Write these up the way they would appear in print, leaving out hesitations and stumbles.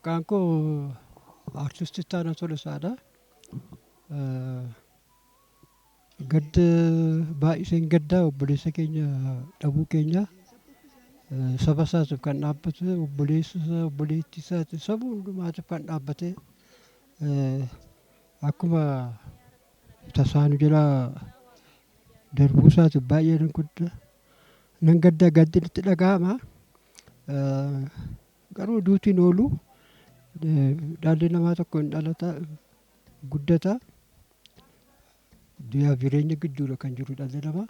Maqaan koo Artist Ittaanaa Tolosaadha. Gadda baay'iseen gaddaa obboleessa keenya dhabuu keenya saba isaatiif kan dhaabbate obboleessa isaa obboleettii isaatiif saba hundumaatiif kan dhaabbate akkuma tasaa nu jalaa darbuu isaatiif baay'ee nan gadda gaddi itti dhaga'ama. Garuu duutiin oolu dhalli namaa tokko hin dhalata guddata. Du'aa jireenya gidduudha kan jiru dhalli namaa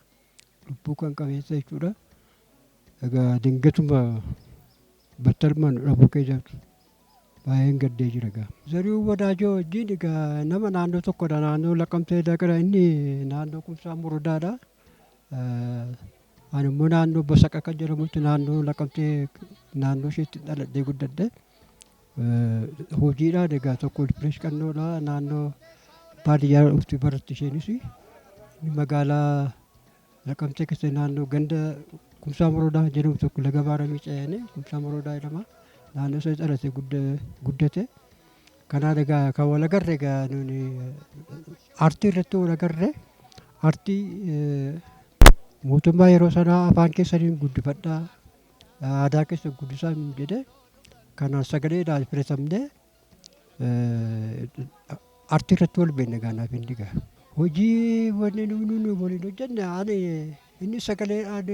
lubbuu kan qabeessa jechuudha. Egaa dingatuma battalmaan dhabuu keenyaatu baay'een gaddee jira egaa. Zarihuun Wadaajoo wajjin egaa nama naannoo tokkodha. Naannoo Laqqamtee Dagara inni naannoo Kumsaa Morodaadha. Ani immoo naannoo Basaqa kan jedhamutti naannoo Laqqamtee naannoo isheetti dhaladhee guddadhe. Hojiidhaan egaa tokko Pirees Qannoodha naannoo baadiyyaa dhufti baratti isheenis magaalaa Laqqamtee keessa naannoo ganda Kumsaa Morodaa jedhamu tokko laga Baaramii ce'anii Kumsaa Morodaa jedhama. Naannoo isa dhalatee guddate. Kanaan egaa kan wal agarre egaa nuuni aartii irratti wal agarre aartii mootummaa yeroo sanaa afaan keessaniin guddifadhaa aadaa keessa guddisaa hin jedhe kanaan sagaleedhaan filatamnee aartii irratti wal beekne gaanaaf inni egaa. Hojii wanni nuyi waliin hojjenne ani inni sagaleedhaan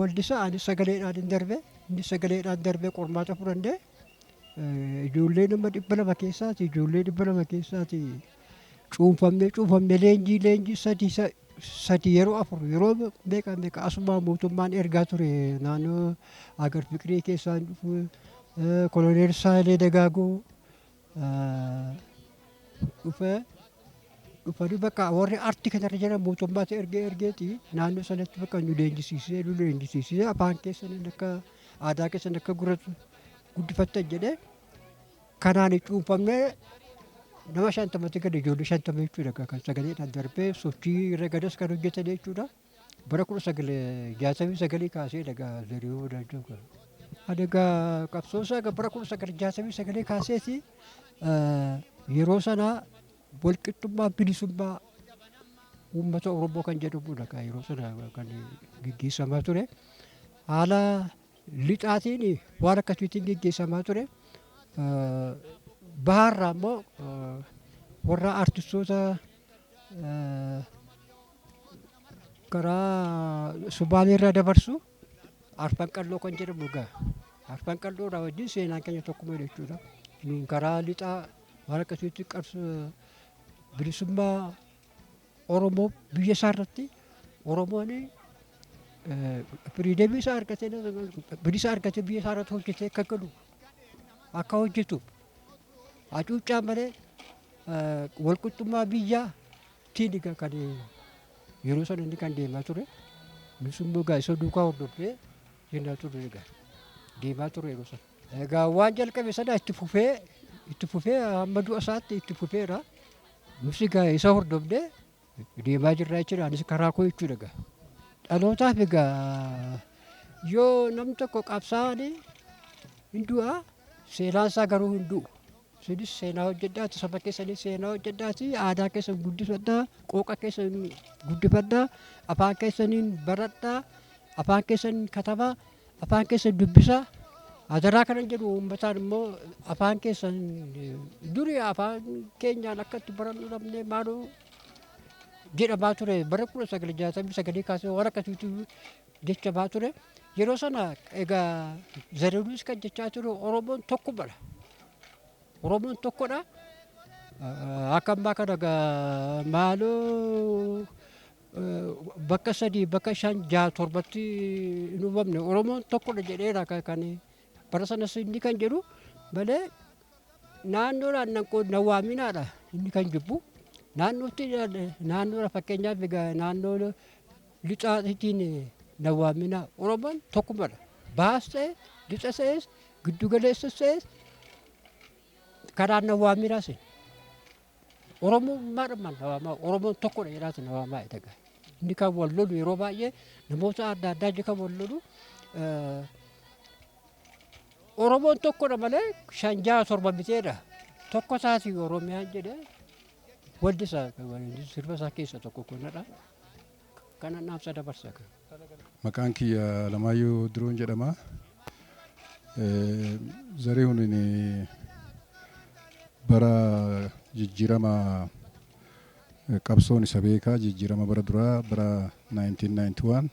waldisaa ani sagaleedhaan hin darbe inni sagaleedhaan darbee qormaata fudhannee ijoollee nama 200 keessaati ijoollee 200 keessaati cuunfamnee leenjii sadii yeroo 4 yeroo meeqa asuma mootummaan ergaa ture naannoo Agar Fiqirii keessaan dhufu Koloneel Saayilee Dagaagoo dhufanii bakka warri aartii kanarra jiran mootummaatti ergeeti naannoo sanatti bakka nu leenjisiisee afaan keessaniin akka aadaa keessan akka guddifattan jedhee kanaan cuunfamnee nama 50 gadi ijoollee 50 jechuudha kan sagaleedhaan darbee sochii irra gadas kan hojjetan jechuudha. Bara 1969 kaasee dhagaa Zarihuu Wadaajoo kan. Adagaa qabsoosaa bara 1969 kaaseeti yeroo sanaa walqixxummaa bilisummaa uummata Oromoo kan jedhamudha kan yeroo sana kan gaggeessamaa ture. Haala lixaatiin waan akkasiitiin gaggeessamaa ture. Baharraa immoo warra aartistoota karaa Sumaaleerraa dabarsu Arfan Qalloo kan jedhamu egaa. Arfan Qalloodhaa wajjin seenaan keenya tokkuma jechuudha. Karaa lixaa waan akkasiitti bilisummaa Oromoo biyya isaa irratti Oromoon firiideemii isaa argatee bilisa argatee biyya isaa irratti hojjetee akka galu akka hojjetu hacuuccaa malee walqixxummaa biyyaatiin egaa kan yeroo sana inni kan deemaa ture. Bilisummaa egaa isa duukaa hordofee jennaa ture egaa deemaa ture yeroo sana. Egaa waan jalqabe sana itti fufee hamma du'a isaatti itti fufeera. Nus egaa isa hordofnee deemaa jirra jechuudha. Anis karaa koo jechuudha egaa. Dhalootaaf egaa yoo namni tokko qabsaa'anii hin du'a seenaan isaa garuu hin du'u. Isinis seenaa hojjedhaati saba keessanii seenaa hojjedhaati aadaa keessan guddifadhaa qooqa keessan guddifadhaa afaan keessaniin baradhaa afaan keessaniin katabaa afaan keessan dubbisaa. Adaraa kanan jedhu uummataan immoo afaan keessan durii afaan keenyaan akkatti barannu dhabnee maaloo jedhamaa ture bara 1969 kaasee waan akkasiitu jechamaa ture. Yeroo sana egaa Zarihuunis kan jechaa ture Oromoon tokkumadha. Oromoon tokkodha. Akka ammaa kana egaa maaloo bakka 3 bakka 5 6 7tti hin uumamne Oromoon tokkodha jedheera kan bara sanas inni kan jedhu malee naannoodhaan nan waaminaadha inni kan jibbu. Naannoodha fakkeenyaaf egaa naannoo lixaatiin nan waaminaa Oromoon tokkumadha. Bahaas ta'e lixa ta'es giddu galeessas ta'es kanaan nan waaminaas Oromummaadhaan Oromoon tokkodha jedhaati na waamaa egaa. Inni kan wal lolu yeroo baay'ee namoota adda addaa kan wal lolu Oromoon tokkodha malee shanjaa torba biteedha. Tokko isaati Oromiyaan jedhee waldi isaa sirba isaa keessa tokko kunadha. Kana naamsa dabarsa. Maqaan kiyya Alamaayyoo Diroon jedhama. Zarihuun bara jijjiirama qabsoon isa beekaa jijjiirama bara duraa bara 1991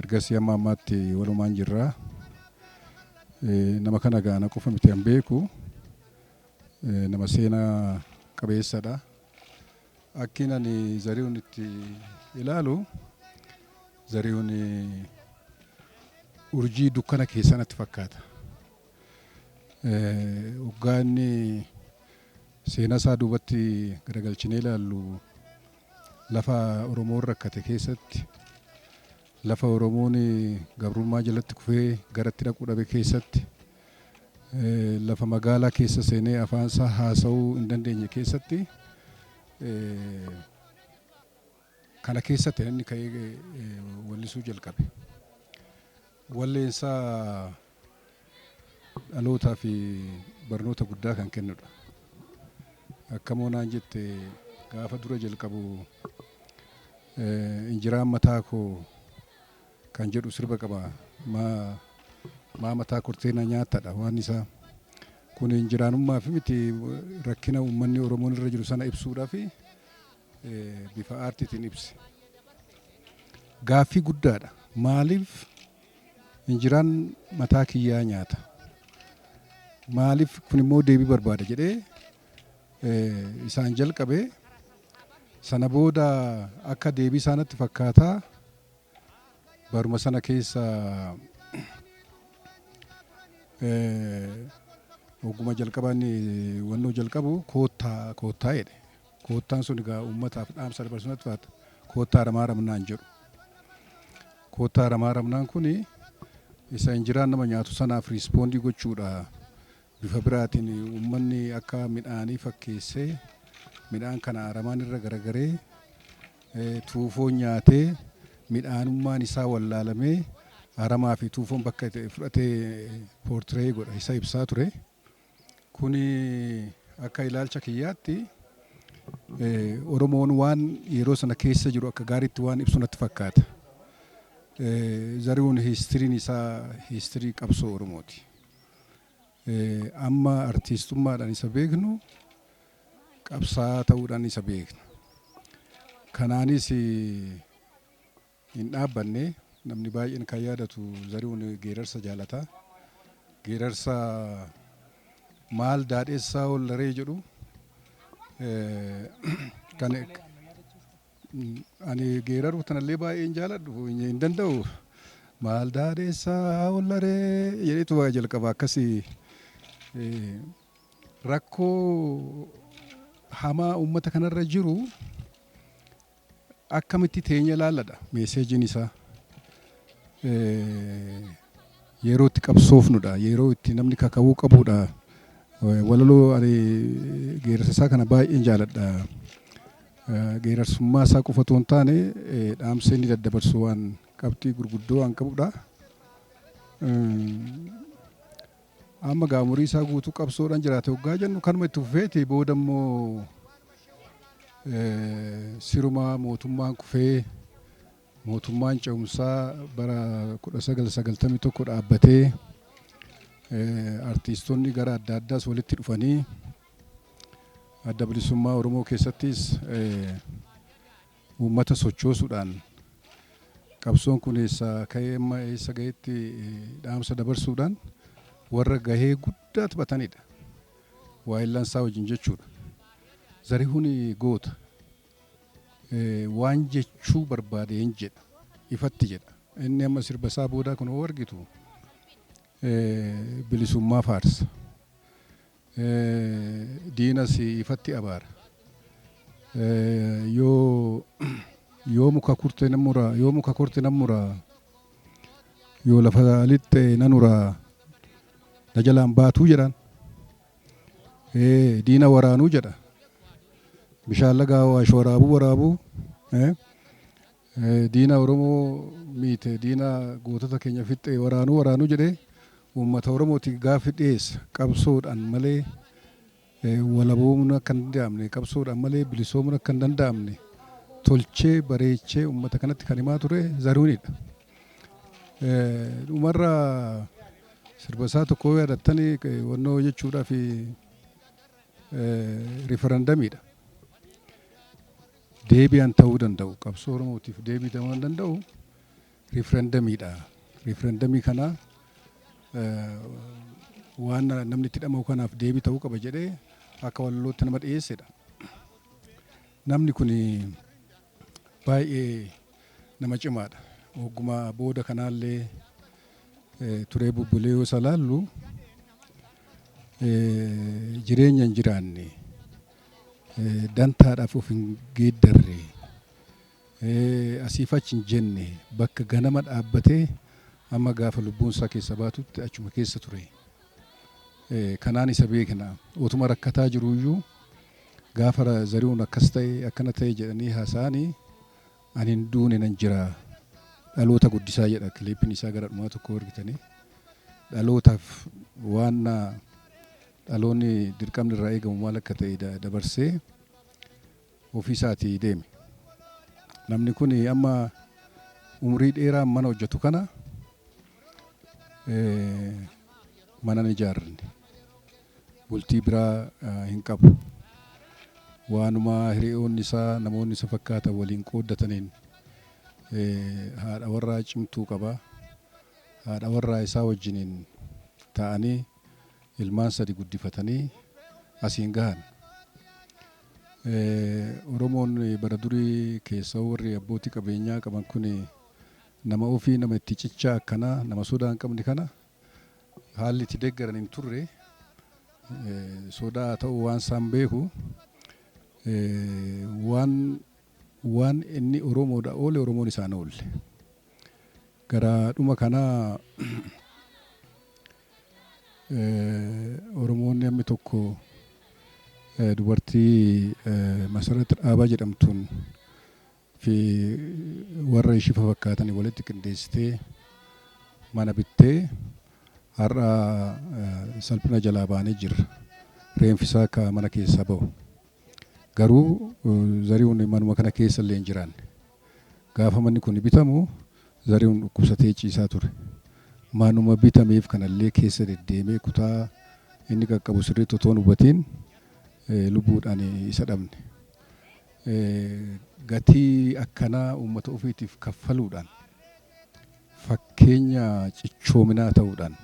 ergasii amma ammaatti walumaan jirra. Nama kana gaana qofa miti an beeku nama seenaa qabeessadha. Akkin ani Zarihuun itti ilaalu Zarihuun urjii dukkana keessa natti fakkaata. Waggaa inni seenaa isaa duubatti garagalchinee ilaallu lafa Oromoon rakkate keessatti lafa Oromoon gabrummaa jalatti kufee garatti dhaquu dhabe keessatti lafa magaalaa keessa seenee afaan isaa haasa'uu hin dandeenye keessatti kana keessatti inni ka'ee wallisuu jalqabe. Walleensaa dhalootaa fi barnoota guddaa kan kennudha. Akkamoo naan jette gaafa dura jalqabu injiraan mataa koo kan jedhu sirba qaba. Maa mataa kortee na nyaattadha waan isaa. Kun injiraanummaa fi miti rakkina uummanni Oromoon irra jiru sana ibsuudhaa fi bifa aartiitiin ibse. Gaaffii guddaadha. Maaliif injiraan mataa kiyyaa nyaata? Maaliif kun immoo deebii barbaada jedhee isaan jalqabe. Sana booda akka deebii isaanitti fakkaataa baruma sana keessa ogguma jalqabaan wannoo jalqabu koottaa jedhe. Koottaan sun egaa uummataaf dhaamsa dabarsuunatti faata. Koottaa ramaa ramnaan jedhu. Koottaa ramaa ramnaan kuni isa injiraan nama nyaatu sanaaf riispoondii gochuudha. Bifa biraatiin uummanni akka midhaanii fakkeessee midhaan kana aramaan irra garagaree tuufoon nyaatee midhaanummaan isaa wallaalamee aramaa fi tuufoon bakka fudhatee poortiree godha isa ibsaa ture. Kuni akka ilaalcha kiyyaatti Oromoon waan yeroo sana keessa jiru akka gaariitti waan ibsu natti fakkaata. Zarihuun hiistiriin isaa hiistirii qabsoo Oromooti. Amma artiistummaadhaan isa beeknu qabsaa ta'uudhaan isa beekna. Kanaanis hin dhaabbanne namni baay'een kan yaadatu Zarihuun geerarsa jaalata. Geerarsa maal daadheessaa ollaree jedhu kan ani geeraru tanallee baay'een jaaladhu hin danda'u. Maal daadheessaa ollaree jedhetu waa jalqaba akkasii rakkoo hamaa uummata kanarra jiru akkamitti teenya ilaalladha meeseejiin isaa. Yeroo itti qabsoofnudha. Yeroo itti namni kaka'uu qabudha. Walaloo ani geerarsa isaa kana baay'een jaaladha. Geerarsummaa isaa qofa otoo hin taane dhaamsa inni daddabarsu waan qabxii gurguddoo waan qabudha. Amma gaamurii isaa guutuu qabsoodhaan jiraate waggaa jennu kanuma itti fufeeti booda immoo siruma mootummaan kufee mootummaan ce'umsaa bara 1991 dhaabbatee artiistonni gara adda addaas walitti dhufanii adda bilisummaa Oromoo keessattis uummata sochoosuudhaan qabsoon kun eessa ka'ee amma eessa gaheetti dhaamsa dabarsuudhaan warra gahee guddaa taphatanidha. Waa'illansaa wajjin jechuudha. Zarihuun goota. Waan jechuu barbaade hin jedha. Ifatti jedha. Inni amma sirba isaa boodaa kun hoo argitu bilisummaa faarsa. Diinas ifatti abaara. Yoo muka kurte nan muraa, yoo muka kurte nan muraa, yoo lafa lixxe nan uraa, na jalaan baatuu jedhan. Diina waraanuu jedha. Bishaan lagaa waraabuu. Diina Oromoo miite diina gootota keenya fixxe waraanuu jedhee uummata Oromootiif gaaffii dhiyeessa qabsoodhaan malee walaboomuu akka hin danda'amne qabsoodhaan malee bilisoomuu akka hin danda'amne tolchee bareechee uummata kanatti kan himaa ture Zarihuunidha. Dhumarra sirba isaa tokko yaadattanii wannoo jechuudhaaf riifarandamiidha. Deebi'an ta'uu danda'u qabsoo Oromootiif deebii ta'uu danda'u riifarandamiidha. Riifarandamii kana waan namni itti dhama'u kanaaf deebii ta'uu qaba jedhee akka walolootti nama dhiyeessedha. Namni kun baay'ee nama cimaadha. Ogummaa booda kanaallee turee bubbulee yoo isa laallu jireenya hin jiraanne dantaadhaaf of hin geeddarre asiif achi hin jenne bakka ganama dhaabbatee amma gaafa lubbuun isaa keessa baatutti achuma keessa ture. Kanaan isa beekna. Otuma rakkataa jiruyyuu gaafa Zarihuun akkas ta'e akkana ta'e jedhanii haasa'anii ani hin duune nan jira. Dhaloota guddisaa jedha kiliippiin isaa gara dhumaa tokko argitanii. Dhalootaaf waan dhaloonni dirqamni irraa eegamu maal akka ta'e dabarsee ofii isaatii deeme. Namni kun amma umrii dheeraa mana hojjetu kana mana hin ijaarranne. Bultii biraa hin qabu. Waanuma hiriyoonni isaa namoonni isa fakkaatan waliin qooddataniin haadha warraa cimtuu qaba. Haadha warraa isaa wajjiniin ta'anii ilmaan sadi guddifatanii asiin gahan. Oromoon bara durii keessa warri abbootii qabeenyaa qaban kun nama ofii nama itti cichaa akkanaa nama sodaa hin qabne kana haalli itti deeggaran hin turre sodaa ta'uu waan isaan beeku waan inni Oromoodha oole Oromoon isaan oolle. Gara dhuma kanaa Oromoonni ammi tokko dubartii Masarat Dhaabaa jedhamtuun fi warra ishii fakkaatanii walitti qindeessitee mana bittee har'a salphina jalaa baanee jirra. Reenfisaa akka mana keessaa bahu. Garuu Zarihuun manuma kana keessa illee hin jiraanne. Gaafa manni kun bitamu Zarihuun dhukkubsatee ciisaa ture. Manuma bitameef kanallee keessa deddeemee kutaa inni qaqqabu sirriitti otoo hin hubatiin lubbuudhaan isa dhabne. Gatii akkanaa uummata ofiitiif kaffaluudhaan fakkeenya cichoominaa ta'uudhaan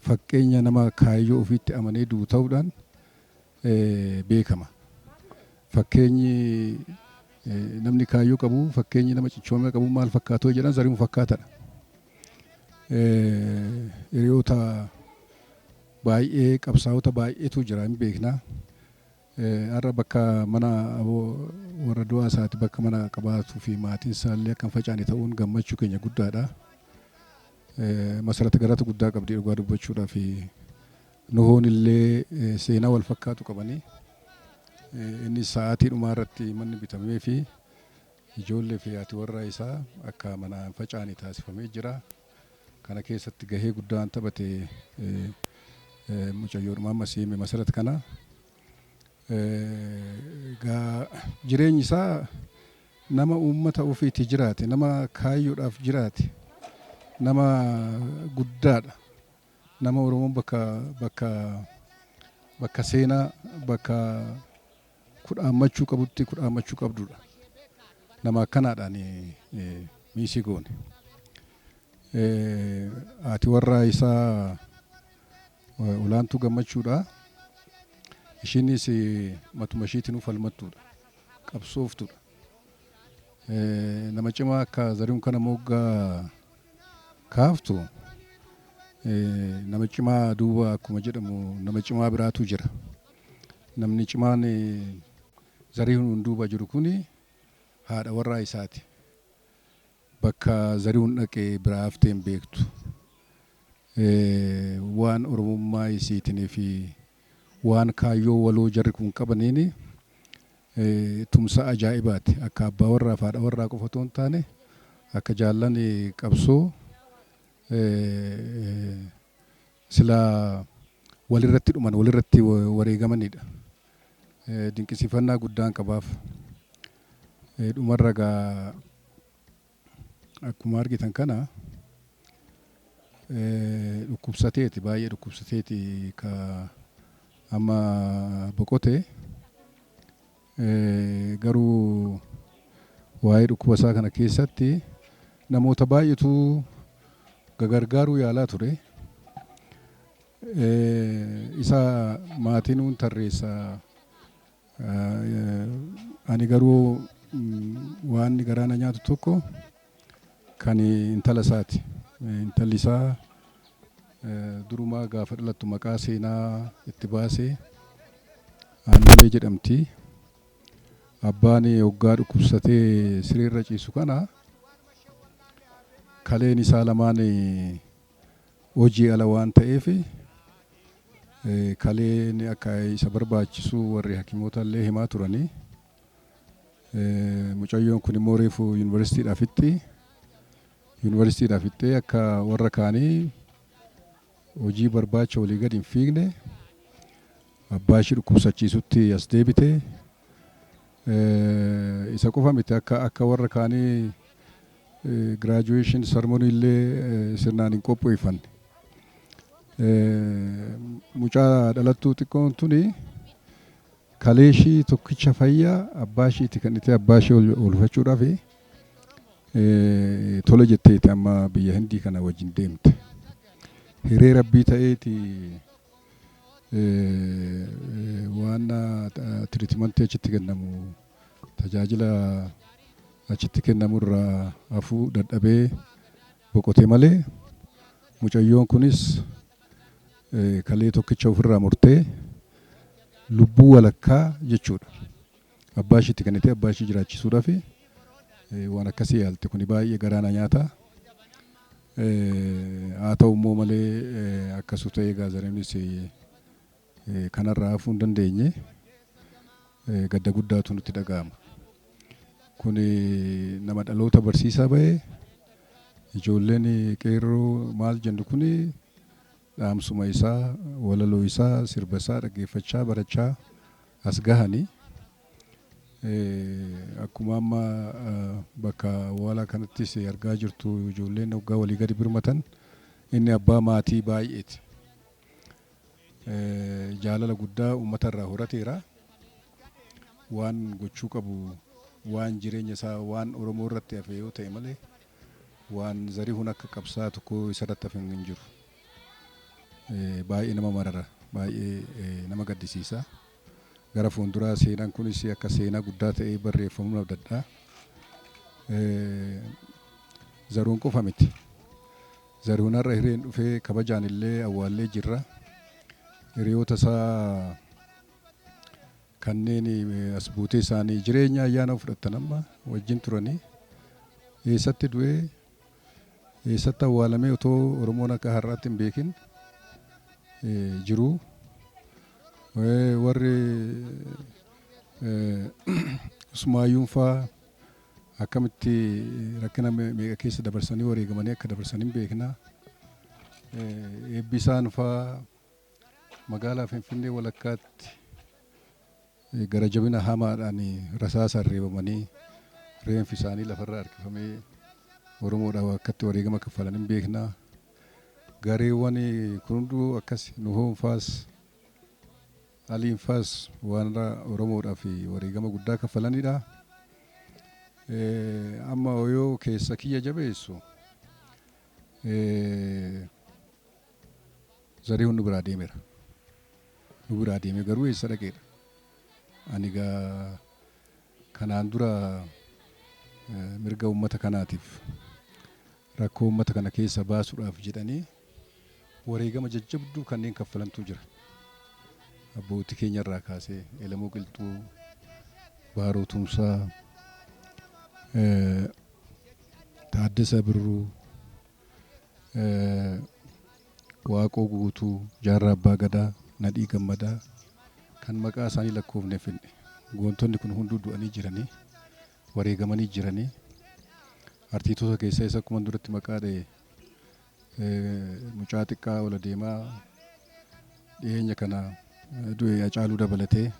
fakkeenya nama kaayyoo ofiitti amanee du'u ta'uudhaan beekama. Fakkeenyi namni kaayyoo qabu fakkeenyi nama cichoomina qabu maal fakkaatoo jedhan Zarihuun fakkaatadha. Hiriyoota baay'ee qabsaa'ota baay'eetu jira hin beekna. Har'a bakka mana warra du'aa isaati bakka mana qabaatuu fi maatiin isaallee akka hin facaane ta'uun gammachuu keenya guddaadha. Masarata garata guddaa qabdi dhugaa dubbachuudhaaf Nuhoon illee seenaa wal fakkaatu qabanii inni sa'aatii dhumaa irratti manni bitamee fi ijoollee fi haati warra isaa akka mana hin facaane taasifamee jira. Kana keessatti gahee guddaan taphate mucayyoodhuma amma siime Masarat kana. Jireenyi isaa nama uummata ofiitti jiraate, nama kaayyoodhaaf jiraate, nama guddaadha. Nama Oromoon bakka seenaa bakka kudhaammachuu qabutti kudhaammachuu qabdudha. Nama akkanaadhaan miisii goone. Haati warraa isaa olaantuu gammachuudha. Ishiinis matuma ishiitiin falmattuudha. Qabsooftuudha. Nama cimaa akka Zarihuun kana moggaa kaaftu nama cimaa duuba akkuma jedhamu nama cimaa biraatu jira. Namni cimaan Zarihuun duuba jiru kuni haadha warraa isaati. Bakka Zarihuun dhaqee biraa haftee hin beektu. Waan Oromummaa isiitinii fi waan kaayyoo waloo jarri kun qabaniini tumsa ajaa'ibaati. Akka abbaa warraa fi haadha warraa qofa otoo hin taane akka jaallan qabsoo sila walirratti dhuman walirratti wareegamanidha. Dinqisiifannaa guddaan qabaaf. Dhumarra gaa akkuma argitan kana dhukkubsateeti baay'ee dhukkubsateeti ka amma boqote garuu waa'ee dhukkuba isaa kana keessatti namoota baay'eetu gargaaruu yaalaa ture. Isa maatiinuun tarreessa. Ani garuu waan garaana nyaatu tokko kan intala isaati. Intalli isaa durumaa gaafa dhalattu maqaa seenaa itti baasee Aannalee jedhamti. Abbaan hoggaa dhukkubsatee sireerra ciisu kana kaleen isaa lamaan hojii ala waan ta'eef kaleen akka isa barbaachisu warri hakimoota illee himaa turanii. Mucayyoon kun immoo reefu yuunivarsiitiidhaaf itti akka warra kaanii hojii barbaacha olii gadi hin fiigne abbaa ishii dhukkubsachiisutti as deebite. Isa qofa miti akka warra kaanii graduation ceremony illee sirnaan hin qopheeffanne. Mucaa dhalattuu xiqqoon tuni kalee ishii tokkicha fayyaa abbaa ishiiti kan itti abbaa ishee oolfachuudhaaf tole jetteeti amma biyya Hindii kana wajjin deemte. Hiree rabbii ta'eeti waan tiriitimantii achitti kennamu tajaajila achitti kennamu irraa hafuu dadhabee boqote malee mucayyoon kunis kalee tokkicha ofirraa murtee lubbuu walakkaa jechuudha. Abbaa ishiitti kennitee abbaa ishii jiraachisuudhaaf waan akkasii yaalte kuni baay'ee garaana nyaata. Haa ta'u immoo malee akkasuma ta'ee gaazareenis kanarraa hafuu hin dandeenye gadda guddaatu nutti dhaga'ama. Kuni nama dhaloota barsiisaa ba'ee ijoolleen qeerroo maal jennu kuni dhaamsuma isaa walaloo isaa sirba isaa dhaggeeffachaa barachaa as gahanii. Akkuma amma bakka awwaalaa kanattis argaa jirtu ijoolleen hoggaa walii gadi birmatan inni abbaa maatii baay'eeti. Jaalala guddaa uummatarraa horateera. Waan gochuu qabu waan jireenya isaa waan Oromoo irratti hafe yoo ta'e malee waan Zarihuun akka qabsaa tokko isarratti hafe hin jiru. Baay'ee nama marara baay'ee nama gaddisiisa. Gara fuulduraa seenaan kunis akka seenaa guddaa ta'ee barreeffamuu danda'a. Zaruun qofa miti. Zarihuun har'a hireen dhufee kabajaan illee awwaallee jirra. Hiriyoota isaa kanneen as buutee isaanii jireenya ayyaana fudhatan amma wajjin turanii eessatti du'ee eessatti awwaalamee otoo Oromoon akka har'aatti hin beekin jiru. Warri Usmaayyuun fa'aa akkamitti rakkina meeqa keessa dabarsanii wareegamanii akka dabarsan hin beekna. Eebbisaan fa'aa magaalaa Finfinnee walakkaatti gara jabina hamaadhaan rasaasaan reebamanii reenfi isaanii lafarraa harkifamee Oromoodhaaf akkatti wareegama kaffalan hin beekna. Gareewwan kun hunduu akkas Nuhoon fa'aas Aliin fa'aas waan Oromoodhaaf wareegama guddaa kaffalanidha. Amma yoo keessa kiyya jabeessu Zarihuun nu biraa deemeera. Nu biraa deeme garuu eessa dhaqeedha? Ani gaa kanaan dura mirga uummata kanaatiif rakkoo uummata kana keessa baasuudhaaf jedhanii wareegama jajjabduu kanneen kaffalantu jira. Abbootii keenya irraa kaasee Elamuu Qilxuu, Baaroo Tumsaa, Taaddasa Birruu, Waaqoo Guutuu, Jaarraa Abbaa Gadaa, Nadhii Gammadaa kan maqaa isaanii lakkoofne finne. Goontonni kun hunduu du'anii jiranii, wareegamanii jiranii. Artiitoota keessaa isa akkuma duratti maqaa dha'e mucaa xiqqaa ola deemaa dhiyeenya kana du'e Hacaaluu dabalatee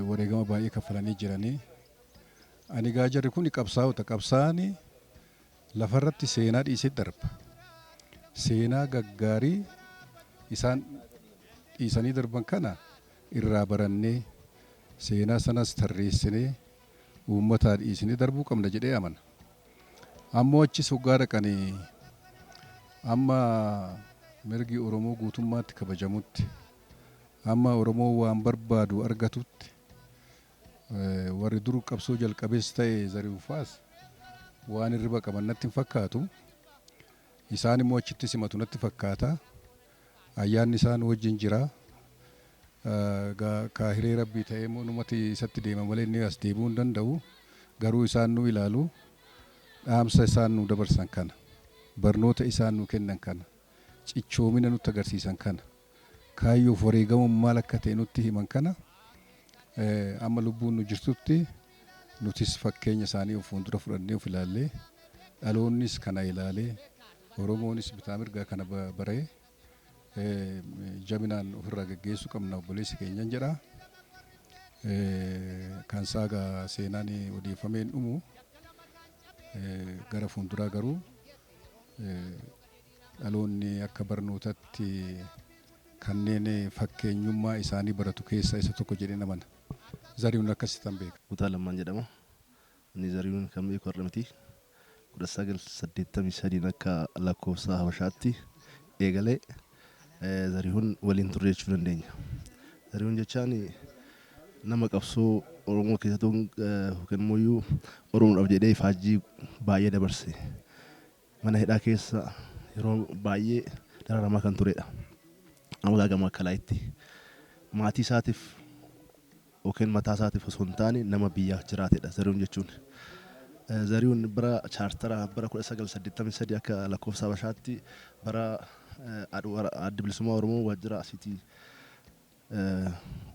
wareegama baay'ee kaffalanii jiranii. Ani gaa jarri kun qabsaa'ota qabsaa'anii lafarratti seenaa dhiisee darba. Seenaa gaggaarii isaan dhiisanii darban kana irraa barannee seenaa sanas tarreessinee uummataa dhiisnee darbuu qabna jedhee amana. Ammoo achis hoggaa dhaqanii amma mirgi Oromoo guutummaatti kabajamutti amma Oromoo waan barbaadu argatutti warri dur qabsoo jalqabees ta'e Zarihuun Faas waan irriba qaban natti hin fakkaatu. Isaan immoo achitti simatu natti fakkaata. Ayyaanni isaan wajjin jira. Kaahiree Rabbii ta'ee numati isatti deema malee inni as deebi'uu hin danda'u. Garuu isaan nu ilaalu. Dhaamsa isaan nu dabarsan kana. Barnoota isaan nu kennan kana. Cichoomina nutti agarsiisan kana. Kaayyoof wareegamuun maal akka ta'e nutti himan kana. Amma lubbuun nu jirtutti nutis fakkeenya isaanii of fuuldura fudhannee of ilaallee dhaloonnis kana ilaalee Oromoonis bitaa mirgaa kana baree jabinaan ofirraa gaggeessuu qabna obboleessi keenyan jedha. Kan saagaa seenaan odeeffameen dhumu gara fuulduraa garuu dhaloonni akka barnootatti kanneen fakkeenyummaa isaanii baratu keessaa isa tokko jedhee namana. Zarihuun akkasitti beeka. Kutaa Lammaan jedhama. Inni Zarihuun kan beeku har'a miti. 1983 akka lakkoofsa Habashaatti eegalee Zarihuun waliin turre jechuu dandeenya. Zarihuun jechaan nama qabsoo Oromoo keessattuu yookiin immoo Oromoodhaaf jedhee ifaajjii baay'ee dabarse. Mana hidhaa keessa yeroo baay'ee dararamaa kan turedha. Amma gama Kalaayitti maatii isaatiif yookiin mataa isaatiif osoo hin taane nama biyyaaf jiraatedha Zarihuun jechuun. Zarihuun bara chaartara bara 1983 akka lakkoofsa Habashaatti bara adda bilisummaa Oromoo waajjira asiitii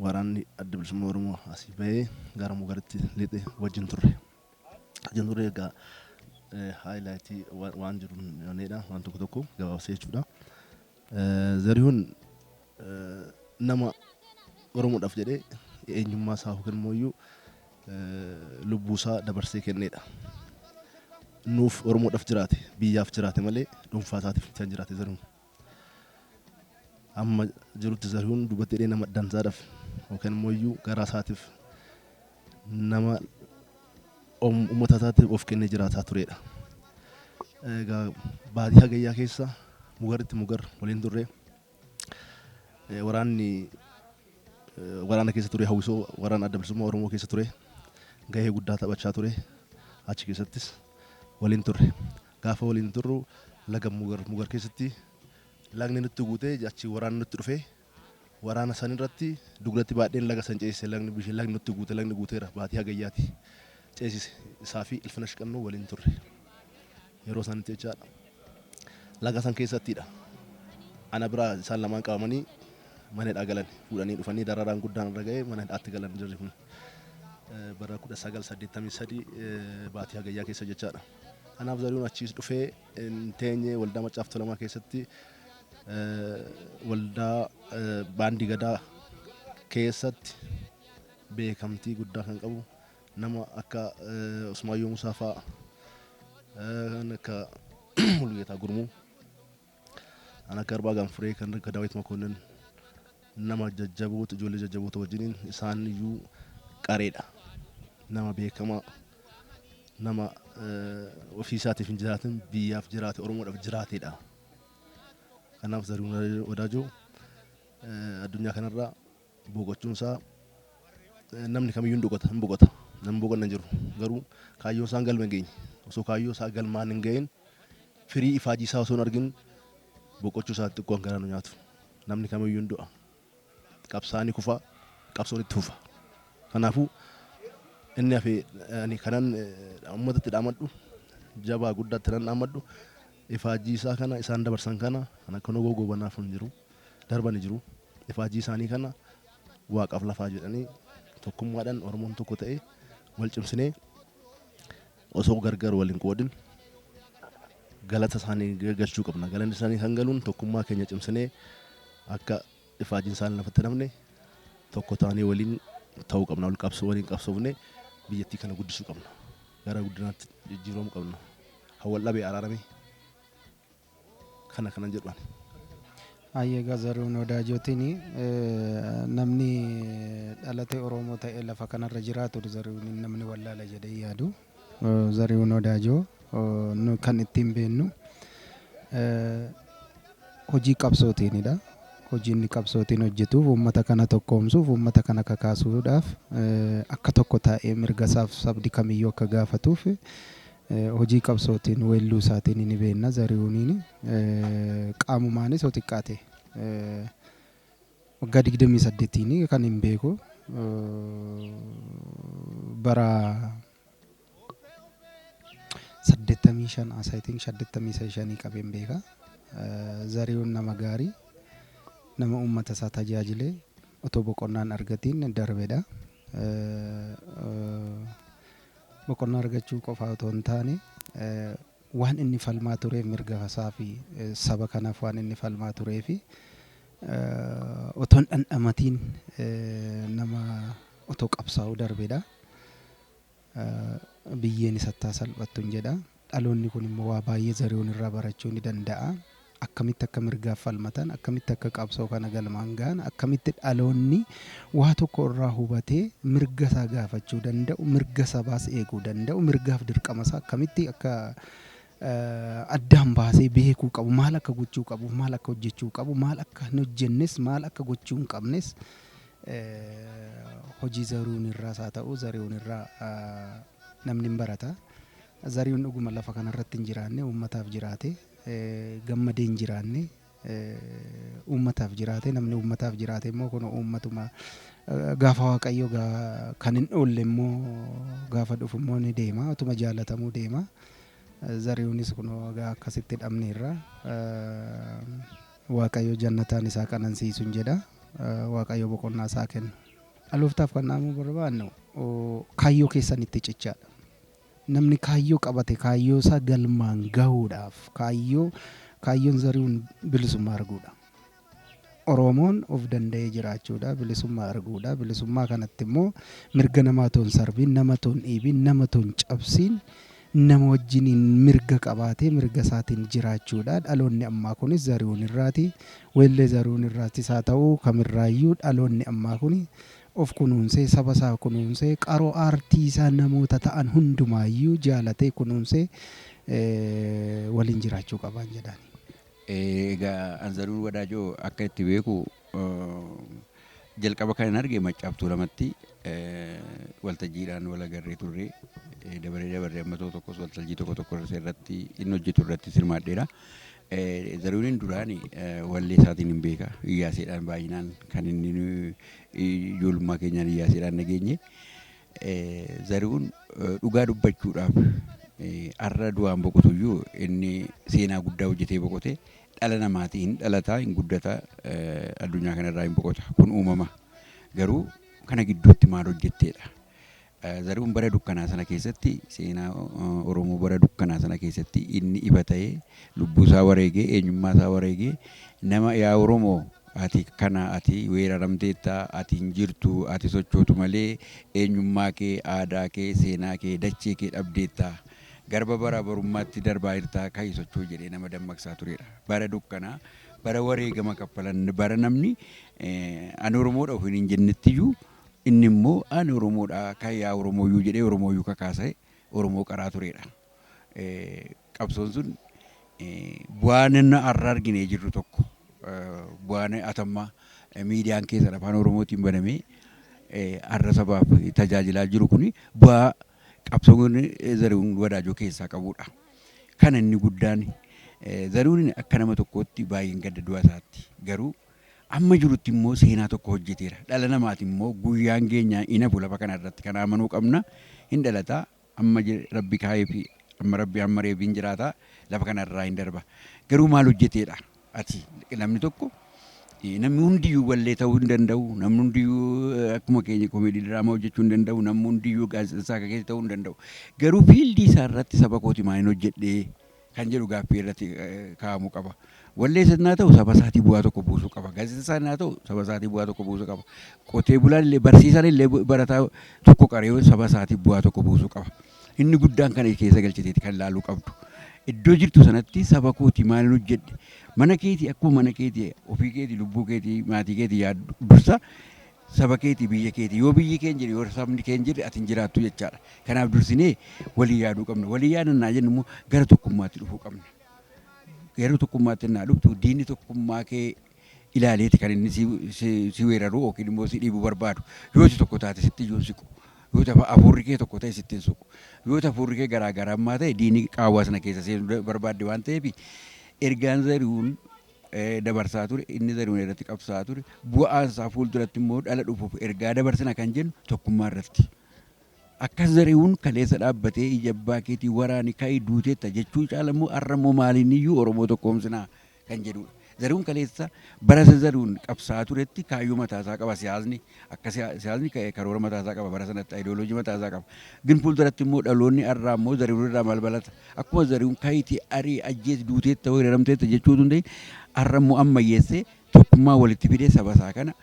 waraanni adda bilisummaa Oromoo asii bahee gara Mugaritti lixee wajjin turre. Wajjin turre egaa haayilaayitii waan jiru yoonedha waan tokko tokko gabaabsee jechuudha. Zarihuun nama Oromoodhaaf jedhee eenyummaa isaa yookiin immoo lubbuu isaa dabarsee kennedha. Nuuf Oromoodhaaf jiraate biyyaaf jiraate malee dhuunfaa isaatiif kan jiraate Zarihuun. Amma jirutti Zarihuun dubbatti nama dansaadhaaf yookiin immoo garaa isaatiif nama uummata isaatiif of kennee jiraataa turedha. Egaa baadiyyaa gayyaa keessa Mugaritti Mugar waliin turre waraana keessa ture hawwisoo waraana adda bilisummaa Oromoo keessa ture gahee guddaa taphachaa ture achi keessattis waliin turre. Gaafa waliin turru laga Mugar keessatti lagni nutti guutee achi waraana nutti dhufee waraana san irratti dugdatti baadheen laga san ceesise lagni nutti guute lagni guuteera baadiyyaa gayyaati ceesise isaa fi Ilfina Shiqannoo waliin turre. Yeroo sanitti jechaadha. Laga san keessattidha. Ana biraa isaan lamaan qabamanii mana hidhaa galan fuudhanii dhufanii dararaan guddaan irra ga'ee mana hidhaatti galan jirri kun bara 1983 baatii hagayyaa keessa jechaadha. Kanaaf Zarihuun achiis dhufee teenyee waldaa Maccaaf Tolamaa keessatti waldaa baandii gadaa keessatti beekamtii guddaa kan qabu nama akka Usmaayyoo Musaa fa'aa kan akka Mulgeetaa Gurmuu kan akka Arbaa Gaanfuree kan akka Daawit Makoonnin nama jajjaboota ijoollee jajjaboota wajjiniin isaan iyyuu qareedha. Nama beekamaa nama ofii isaatiif hin jiraatin biyyaaf jiraate Oromoodhaaf jiraatedha. Kanaaf Zarihuun Wadaajoo addunyaa kanarraa boqochuun isaa namni kamiyyuu hin boqota. Namni boqonna hin jiru. Garuu kaayyoo isaan galma hin geenye. Osoo kaayyoo isaa galmaan hin ga'in firii ifaajii isaa osoo hin argin boqochuu isaa xiqqoon garaa nu nyaatu. Namni kamiyyuu hin du'a. Qabsaanii kufaa qabsoon itti fufa. Kanaafuu inni hafee kanan uummatatti dhaamadhu jabaa guddaatti nan dhaamadhu ifaajii isaa kana isaan dabarsan kana kan akka nogoo goobanaaf hin jiru darban jiru ifaajii isaanii kana waaqaaf lafaa jedhanii tokkummaadhaan Oromoon tokko ta'ee wal cimsinee osoo gargar waliin qoodin galata isaanii galchuu qabna. Galanni isaanii kan galuun tokkummaa keenya cimsinee akka ifaajin isaan lafatti namne tokko taanee waliin ta'uu qabna wal qabsoo waliin qabsoofne biyyattii kana guddisuu qabna gara guddinaatti jijjiiramuu qabna hawwal dhabee araarame kana jedhan. Ayyeegaa Zarihuun Wadaajotiin namni dhalatee Oromoo ta'ee lafa kanarra jiraatu Zarihuun namni wallaala jedhee yaadu. Zarihuun Wadaajoo kan ittiin beennu hojii qabsootiinidha. Hojii inni qabsootiin hojjetuuf uummata kana tokkoomsuuf uummata kana kakaasuudhaaf akka tokko taa'ee mirga isaaf sabdi kamiyyuu akka gaafatuuf hojii qabsootiin weelluu isaatiin ni beenna. Zarihuuniin qaamumaanis yoo xiqqaate waggaa 28 kan hin beeku bara 85 asaayitiin 85 qabeen beeka. Zarihuun nama gaarii nama uummata isaa tajaajilee otoo boqonnaan argatiin darbedha. Boqonnaa argachuu qofaa otoo hin taane waan inni falmaa tureef mirga isaa fi saba kanaaf waan inni falmaa tureef otoo hin dhandhamatiin nama otoo qabsaa'uu darbedha. Biyyeen isattaa salphattu hin jedha. Dhaloonni kun immoo waa baay'ee Zarihuun irraa barachuu ni danda'a. Akkamitti akka mirgaaf falmatan, akkamitti akka qabsoo kana galmaan gahan, akkamitti dhaloonni waa tokko irraa hubatee mirga isaa gaafachuu danda'u, mirga sabaas eeguu danda'u, mirgaaf dirqama isaa akkamitti akka addaan baasee beekuu qabu, maal akka gochuu qabu, maal akka hojjechuu qabu, maal akka hin hojjennes, maal akka gochuu hin qabnes hojii Zarihuun irraas haa ta'u Zarihuun irraa namni hin barata. Zarihuun dhuguma lafa kanarratti hin jiraanne uummataaf jiraate. Gammadee hin jiraanne uummataaf jiraate. Namni uummataaf jiraate immoo kun uummatuma gaafa Waaqayyo kan hin oolle immoo gaafa dhufu immoo ni deema. Utuma jaalatamuu deema. Zarihuunis kun akkasitti dhabneerra. Waaqayyo jannataan isaa qanansiisuun jedha. Waaqayyo boqonnaa isaa kennu. Dhalooftaaf kan naamuu barbaannu kaayyoo keessanitti cichaadha. Namni kaayyoo qabate kaayyoo isaa galmaan gahuudhaaf kaayyoon Zarihuun bilisummaa arguudha. Oromoon of danda'ee jiraachuudha, bilisummaa arguudha. Bilisummaa kanatti immoo mirga namaa toon sarbiin, nama toon dhiibiin, nama toon cabsiin, nama wajjiniin mirga qabaatee mirga isaatiin jiraachuudha. Dhaloonni ammaa kunis Zarihuun irraati. Weellee Zarihuun irraatis haa ta'u kamirraayyuu dhaloonni ammaa kuni of kunuunsee saba isaa kunuunsee qaroo aartii isaa namoota ta'an hundumaayyuu jaalatee kunuunsee waliin jiraachuu qaban jedhani. Egaa Zarihuun Wadaajoo akka itti beeku jalqaba kan arge Maccaaftuu lamatti waltajjiidhaan wal agarree turre dabaree amma tokkos waltajjii tokko irratti inni hojjetu irratti sirmaadheera. Zarihuun duraan wallee isaatiin hin beeka. Iyyaaseedhaan baay'inaan kan inni ijoollummaa keenyaan iyyaaseedhaan nageenye. Zarihuun dhugaa dubbachuudhaaf har'a du'aan boqotuyyuu inni seenaa guddaa hojjetee boqote dhala namaatiin dhalataa hin guddataa addunyaa kanarraa hin boqota. Kun uumama. Garuu kana gidduutti maal hojjetteedha? Zarihuun bara dukkanaa sana keessatti seenaa Oromoo bara dukkanaa sana keessatti inni ifa ta'ee lubbuu isaa wareegee eenyummaa isaa wareegee nama yaa Oromoo ati kana ati weeraramteetta ati hin jirtu ati sochootu malee eenyummaa kee aadaa kee seenaa kee dachee kee dhabdeetta garba bara barummaatti darbaa jirtaa ka'ii sochoo jedhee nama dammaqsaa turedha. Bara dukkanaa bara wareegama kaffalan bara namni ani Oromoodha ofiin hin jennettiyyuu inni immoo ani Oromoodha kan yaa Oromooyyuu jedhee Oromooyyuu kakaasee Oromoo qaraa turedha. Qabsoon sun bu'aan inni har'a arginee jirru tokko bu'aan atammaa miidiyaan keessa afaan Oromootiin banamee har'a sabaaf tajaajilaa jiru kuni bu'aa qabsoon Zarihuun Wadaajoo keessaa qabudha. Kan inni guddaan Zarihuun akka nama tokkootti baay'een gadda du'a isaatti garuu amma jirutti immoo seenaa tokko hojjeteera. Dhala namaati immoo guyyaan keenya inafu lafa kana irratti kan amanuu qabna. Hin dhalataa amma Rabbi kaayee fi amma Rabbi amma reebiin jiraata lafa kana irraa hin darba. Garuu maal hojjeteedha? Ati namni tokko namni hundiyyuu wallee ta'uu hin danda'u. Namni hundiyyuu akkuma keenya koomedii diraamaa hojjechuu hin danda'u. Namni hundiyyuu gaazexeessaa keessa ta'uu hin danda'u. Garuu fiildii isaa irratti saba kooti maaliin hojjedhee kan jedhu gaaffii irratti kaa'amuu qaba. Walleessaan haa ta'u saba isaatii bu'aa tokko buusuu qaba. Gaazexeessaan haa ta'u saba isaatii bu'aa tokko buusuu qaba. Qotee bulaan illee barsiisaan illee barataa tokko qaree saba isaatii bu'aa tokko buusuu qaba. Inni guddaan kana keessa galchiteeti kan ilaaluu qabdu. Iddoo jirtu sanatti saba kooti maal hojjedhe mana keetii akkuma mana keetii ofii keetii lubbuu keetii maatii keetii yaaddu dursa saba keetii biyya keetii yoo biyyi keen jedhe yoo sabni keen jedhe ati hin jiraattu jechaadha. Kanaaf dursinee walii yaaduu qabna. Walii yaadannaa jennu immoo gara tokkummaatti dhufuu qabna. Gara tokkummaatti naa dhuftu diinni tokkummaa kee ilaaleeti kan inni si weeraru yookiin immoo si dhiibuu barbaadu. Yoo si tokko taate sitti iyyuu siqu. Yoo tafa afurri kee tokko ta'e sitti hin suqu. Yoo afurri kee garaagarummaa ta'e diinni qaawwaa sana keessa seenuu barbaadde waan ta'eef ergaan Zarihuun dabarsaa ture inni Zarihuun irratti qabsaa ture bu'aan isaa fuulduratti immoo dhala dhufuuf ergaa dabarsina kan jennu tokkummaa irratti. Akkas Zarihuun kaleessa dhaabbatee ija abbaa keetii waraani ka'ii duuteetta jechuu caala immoo har'a immoo maaliin iyyuu Oromoo tokkoomsinaa kan jedhudha. Zarihuun kaleessa bara Zarihuun qabsaa turetti kaayyoo mataasaa qaba siyaasni akka siyaasni karoora mataasaa qaba bara sanatti ideoloojii mataasaa qaba. Gin fuulduratti immoo dhaloonni har'aa immoo Zarihuun irraa maal balata akkuma Zarihuun ka'iitii arii ajjees duuteetta weeraramteetta jechuu hundee har'a immoo ammayyeessee tokkummaa walitti fidee saba isaa kana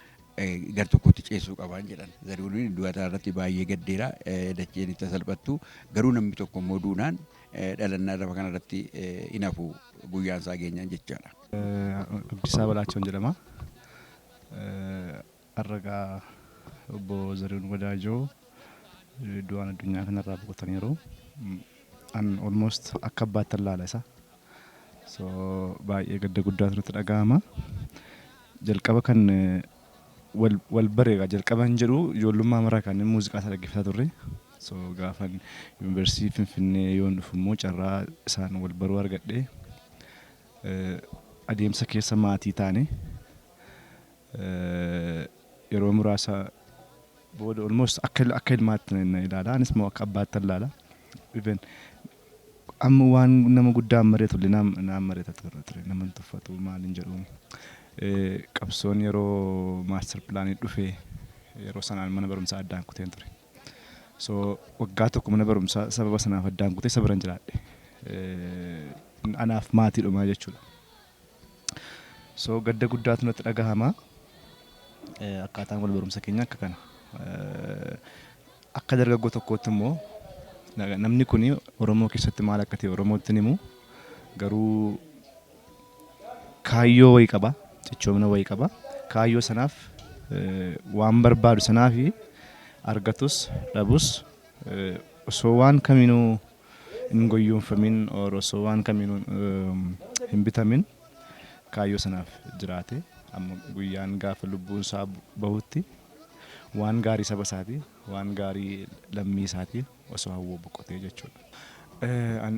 gar tokkotti ceesuu qabaan jedhan. Zarihuun du'ataa irratti baay'ee gaddeera dacheen itti salphattu garuu namni tokko immoo duunaan dhalannaa lafa kanarratti hin hafu guyyaan isaa geenyaan jechaadha. Abdiisaa Balaachoon jedhama. Har'a obbo Zarihuun Wadaajoo du'aan addunyaa kanarraa boqotaniiru. An almost akka abbaattan laala isa. So baay'ee gadda guddaatu nutti dhaga'ama. Jalqaba kan wal bareega jalqaban jedhu ijoollummaa maraa kan muuziqaa isaa dhaggeeffataa turre. So gaafan yuunivarsiitii Finfinnee yoon dhufu immoo carraa isaan wal baruu argadhe adeemsa keessa maatii taane yeroo muraasa booda almost akka ilmaatti na ilaala anis immoo akka abbaatti ilaala. Even amma waan nama guddaa mareetu illee naan mareeta ture nama tuffatu maaliin jedhu qabsoon yeroo maaster pilaanii dhufee yeroo sanaan mana barumsaa addaan kuteen ture. So waggaa tokko mana barumsaa sababa sanaaf addaan kutee sabiran jiraadhe. Anaaf maatii dhumaa jechuudha. So gadda guddaatu natti dhagahama. Akkaataan wal barumsa keenya akka kana. Akka dargaggoo tokkootti immoo namni kuni Oromoo keessatti maal akka ta'e Oromootti himu garuu kaayyoo wayii qaba, cichoomina wayii qaba. Kaayyoo sanaaf waan barbaadu sanaaf argatus dhabus osoo waan kamiinuu hin goyyoofamin osoo waan kamiinuu hin bitamin kaayyoo sanaaf jiraate amma guyyaan gaafa lubbuun isaa bahutti waan gaarii saba isaatii waan gaarii lammii isaatii osoo hawwuu boqotee jechuudha.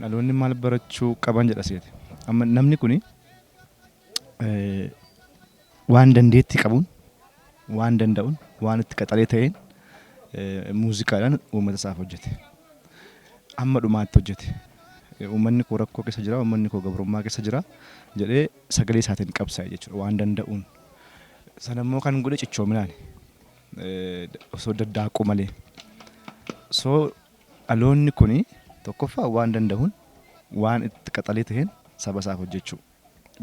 Dhaloonni maal barachuu qaban jedha seeti. Amma namni kuni waan dandeettii qabuun waan danda'uun waan itti qaxalee ta'een muuziqaadhaan uummata isaaf hojjete. Amma dhumaatti hojjete. Uummanni koo rakkoo keessa jira, uummanni koo gabrummaa keessa jira jedhee sagalee isaatiin qabsaa'e jechuudha waan danda'uun. Sana immoo kan godhe cichoominaan osoo daddaaquu malee. So dhaloonni kuni tokkoffaa waan danda'uun waan itti qaxalee ta'een saba isaaf hojjechuu.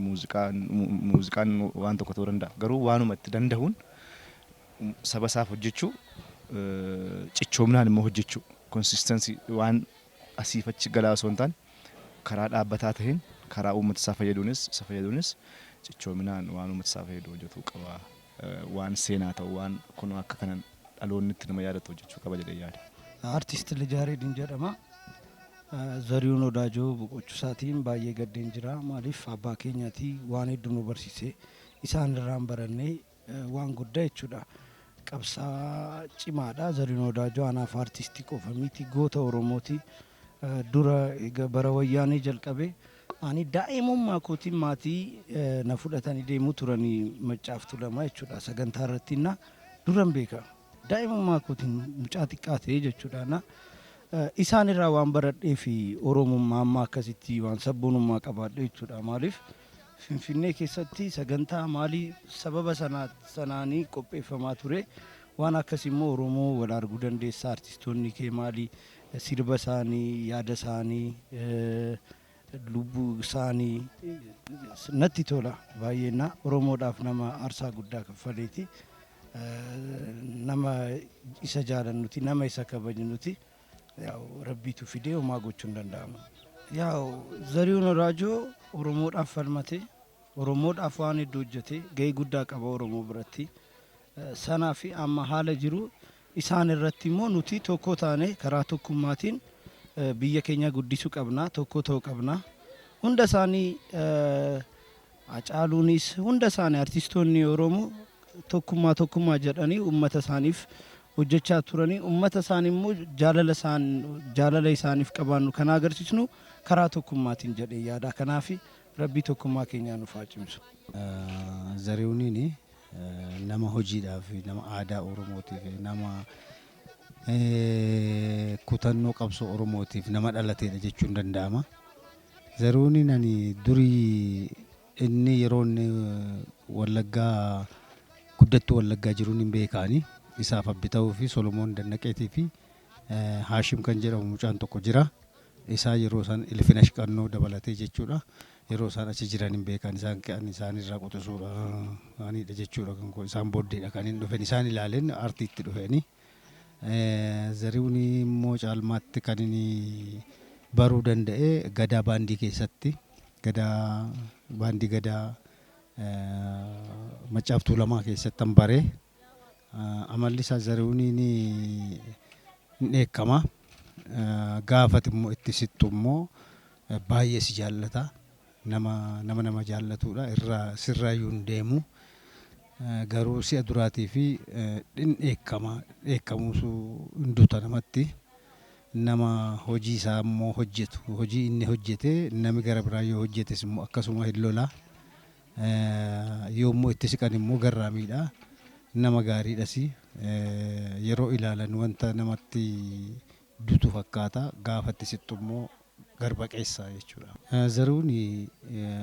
Muuziqaan waan tokko ta'uu danda'a. Garuu waanuma itti danda'uun saba isaaf hojjechuu cichoominaan immoo hojjechuu. Consistency waan asiif achi galaa osoo hin taane karaa dhaabbataa ta'een karaa uummata isaa fayyadamuunis cichoominaan waan uummata isaa fayyadu hojjetuu qaba. Waan seenaa ta'u waan kun akka kanan dhaloonni itti nama yaadatu hojjechuu qaba jedhee yaada. Artiist Lijaareedin jedhama. Zarihuun Wadaajoo boqochuu isaatiin baay'ee gaddeen jira. Maaliif abbaa keenyaatii waan hedduu nu barsiisee isaan irraan barannee waan guddaa jechuudha. Qabsaa cimaadha. Zarihuun Wadaajoo anaaf artistii qofa miti goota Oromooti. Dura bara wayyaanee jalqabee ani daa'imummaa kootiin maatii na fudhatanii deemuu turanii Maccaaf Tuulamaa jechuudha sagantaa irratti na duran beeka. Daa'imummaa kootiin mucaa xiqqaa ta'e jechuudha. Isaan irraa waan baradhee fi Oromummaa amma akkasitti waan sabboonummaa qabaadhe jechuudha. Maaliif Finfinnee keessatti sagantaa maalii sababa sanaanii qopheeffamaa ture waan akkasii immoo Oromoo wal arguu dandeessa artistoonni kee maalii sirba isaanii yaada isaanii lubbuu isaanii natti tola baay'eena Oromoodhaaf nama aarsaa guddaa kaffaleeti. Nama isa jaalannuti, nama isa kabajnuti. Yaw rabbiitu fidee homaa gochuun danda'ama. Yaw Zarihuun Wadaajoo Oromoodhaaf falmate, Oromoodhaaf waan hedduu hojjete, gahee guddaa qaba Oromoo biratti. Sanaa fi amma haala jiru isaan irratti immoo nuti tokko taane karaa tokkummaatiin biyya keenya guddisuu qabna, tokko ta'uu qabna. Hunda isaanii Hacaaluunis hunda isaanii artistoonni Oromoo tokkummaa jedhanii uummata isaaniif hojjechaa turanii, uummata isaanii immoo jaalala isaaniif qabaannu kan agarsiisnu karaa tokkummaatiin jedhee yaada. Kanaaf rabbii tokkummaa keenyaa nuuf haa cimsu. Zarihuuniin nama hojiidhaaf, nama aadaa Oromootiif, nama kutannoo qabsoo Oromootiif nama dhalateedha jechuun danda'ama. Zarihuuniin ani durii inni yeroo inni Wallaggaa guddattuu Wallaggaa jiruun hin beekaani. Isaaf abbi ta'uu fi Solomoon Dannaqeetii fi Haashim kan jedhamu mucaan tokko jira. Isaa yeroo isaan ilfina shiqannoo dabalatee jechuudha. Yeroo isaan achi jiran hin beekan, isaan irraa quxisuudha anidha jechuudha. Isaan booddeedha kan hin dhufen, isaan ilaaleen aartiitti dhufeni. Zarihuun immoo caalmaatti kan inni baruu danda'e gadaa baandii keessatti, gadaa baandii gadaa Maccaaf Tuulamaa keessatti han baree. Amalli isaa Zarihuuniin hin dheekkama. Gaafati immoo itti sittu immoo baay'ee si jaallata. Nama jaallatudha. Sirraayyuu hin deemu. Garuu si'a duraatii fi dheekkamuusu hin duuta namatti. Nama hojii isaa immoo hojjetu. Hojii inni hojjete nami gara biraa yoo hojjetes immoo akkasuma hin lola. Yoo immoo itti siqan immoo garraamiidha. Nama gaariidhas. Yeroo ilaalan wanta namatti dutu fakkaata. Gaafa itti sittu immoo garba qeessaa jechuudha. Zarihuun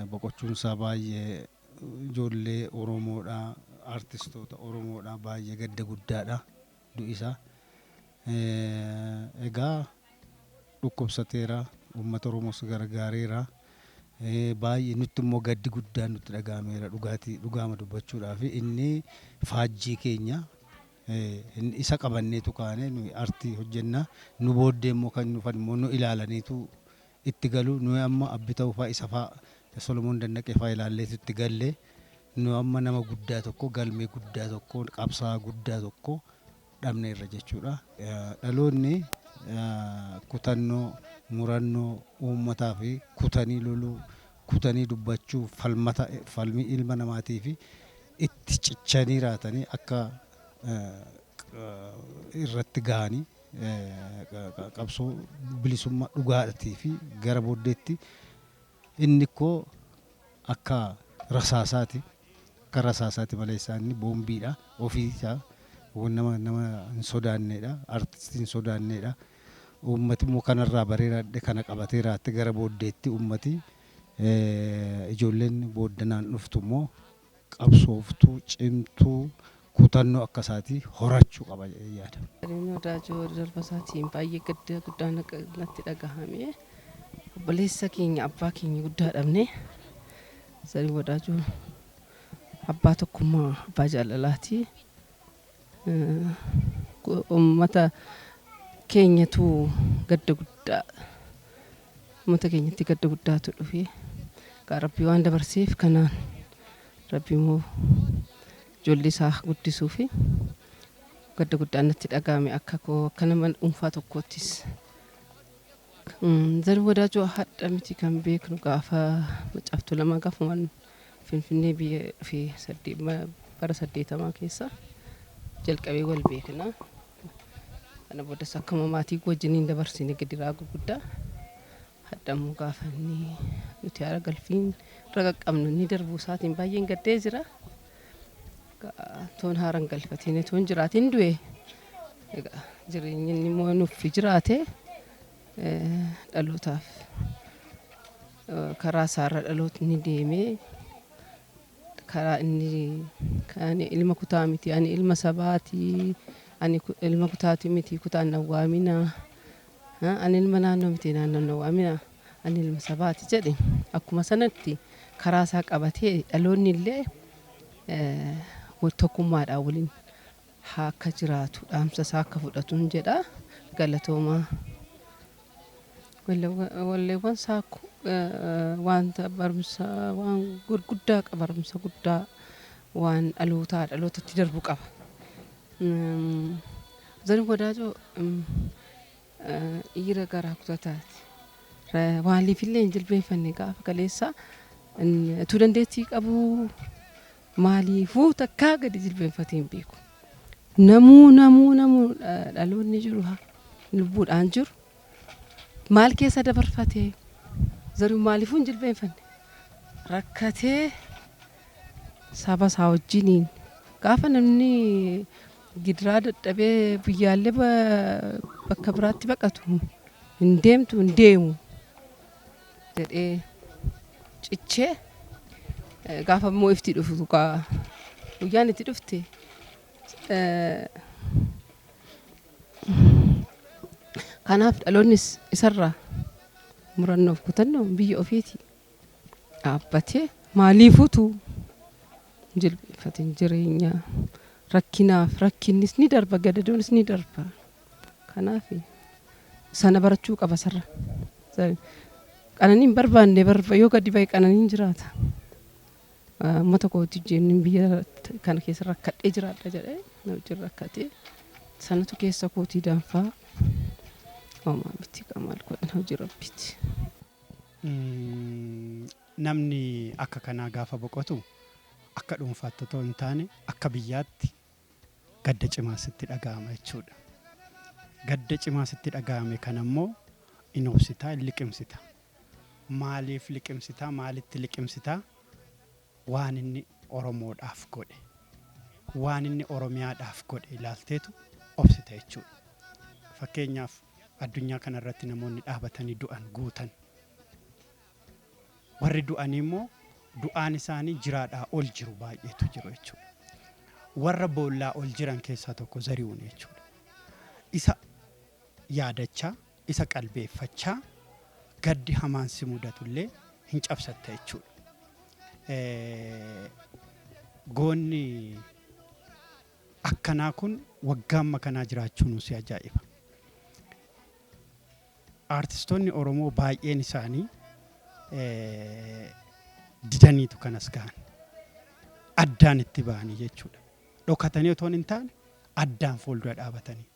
boqochuun isaa baay'ee ijoollee Oromoodha, artistoota Oromoodha baay'ee gadda guddaadha du'isaa. Egaa dhukkubsateera, uummata Oromoos gargaareera. Baay'ee nutti immoo gaddi guddaan nutti dhagaameera dhugaama dubbachuudhaaf. Inni faajjii keenya isa qabanneetu kaane nuyi artii hojjenna. Nu booddee immoo kan dhufan immoo nu ilaalaniitu itti galu. Nuyi amma abbi ta'uu fa'aa isa fa'aa Solomoon Dannaqee fa'aa ilaalleetu itti galle. Nu amma nama guddaa tokko, galmee guddaa tokko, qabsaa guddaa tokko dhabne irra jechuudha. Dhaloonni kutannoo, murannoo uummataa fi kutanii loluu, kutanii dubbachuu, falmii ilma namaatii fi itti cichanii raatanii akka irratti gahanii qabsoo bilisummaa dhugaadhatii fi gara booddeetti inni koo akka rasaasaati. Akka rasaasaati malee isaanii boombiidha. Ofii isaa nama hin sodaanneedha. Artistii hin sodaanneedha. Uummati immoo kanarraa bareedaadhe kana qabatee raatte gara booddeetti uummati ijoolleen booddanaan dhuftu immoo qabsooftuu, cimtuu, kutannoo akkasaatii horachuu qaba jedhee yaada. Zarihuun Wadaajoo darba isaatiin baay'ee gadda guddaa natti dhagahame. Obboleessa keenya, abbaa keenya guddaa dhabne. Zarihuun Wadaajoo abbaa tokkummaa, abbaa jaalalaati. Uummata keenyatu gadda guddaa, uummata keenyatti gadda guddaatu dhufe. Rabbii waan dabarseef kanaan Rabbii immoo ijoollee isaa guddisuu fi gadda guddaan natti dhagahame akka nama dhuunfaa tokkoottis. Zarihuun Wadaajoo hadha miti kan beeknu gaafa Maccaaf Tuulamaa gaafumaan Finfinnee biyya dhufee bara 80 keessa jalqabee wal beekna. Kana boodas akkuma maatii wajjiniin dabarsine gadi raagu guddaa. Hadhamuu gaafa inni nuti haara galfiin raga qabnu ni darbuu isaatiin baay'een gaddee jira. Toon haaran galfatine toon jiraatiin du'e. Egaa jireenyi inni immoo nuuf jiraate dhalootaaf karaa isaarra dhalootni deemee karaa inni kan ilma kutaa miti, ani ilma sabaati, ani ilma kutaati miti kutaan nawwaamina. Ani ilma naannoo miti naannoo nawwaamina. ani ilma sabaati jedhe akkuma sanatti karaa isaa qabatee dhaloonni illee tokkummaadhaan waliin haa akka jiraatu dhaamsa isaa akka fudhatuun jedha galatoomaa. Walleewwan isaa wanta barumsa waan gurguddaa qaba barumsa guddaa waan dhalootatti darbu qaba. Zariin Wadaajoo dhiira garaa kutataati. Waaliifillee hin jilbeenfanne gaafa kaleessa utuu dandeettii qabu maaliifuu takkaa gadi jilbeenfatee hin beeku. Namuu dhaloonni jiru lubbuudhaan jiru maal keessa dabarfatee Zariin maaliifuu hin jilbeenfanne rakkatee saba isaa wajjiniin gaafa namni gidiraa dadhabee biyyaallee bakka biraatti baqatu hin deemu jedhee cichee gaafa immoo ifti dhufu guyyaan itti dhufte kanaaf dhaloonnis isarraa murannoof kutannoo biyya ofiiti dhaabbatee maaliifuutu jilbeenfatiin jireenya rakkinaaf rakkinnis ni darba gadadoonis ni darba kanaaf sana barachuu qaba sarra qananiin barbaanne yoo gadi ba'e qananiin jiraata uummata kooti jennin biyya kana keessa rakkadhee jiraadha jedhee namni rakkatee sanatu keessa kootii danfaa homaa miti qamaal godhan hojii rabbiiti. Namni akka kanaa gaafa boqotu akka dhuunfaatti otoo hin taane akka biyyaatti gadda cimaa sitti dhaga'ama jechuudha. Gadda cimaa sitti dhaga'ame kanammoo in obsitaa in liqimsita. Maaliif liqimsitaa maalitti liqimsitaa waan inni Oromoodhaaf godhe waan inni Oromiyaadhaaf godhe ilaalteetu obsita jechuudha. Fakkeenyaaf addunyaa kanarratti namoonni dhaabatanii du'an guutan warri du'anii immoo du'aan isaanii jiraadhaa ol jiru baay'eetu jiru jechuudha. Warra boollaa ol jiran keessaa tokko Zarihuun jechuudha. Isa yaadachaa isa qalbeeffachaa gaddi hamaan si mudatullee hin cabsatta jechuudha. Goonni akkanaa kun waggaa amma kanaa jiraachuun si ajaa'iba. Artistoonni Oromoo baay'een isaanii didaniitu kanas gahan addaan itti ba'anii jechuudha. Dhokatanii otoo hin taane addaan fuuldura dhaabatanii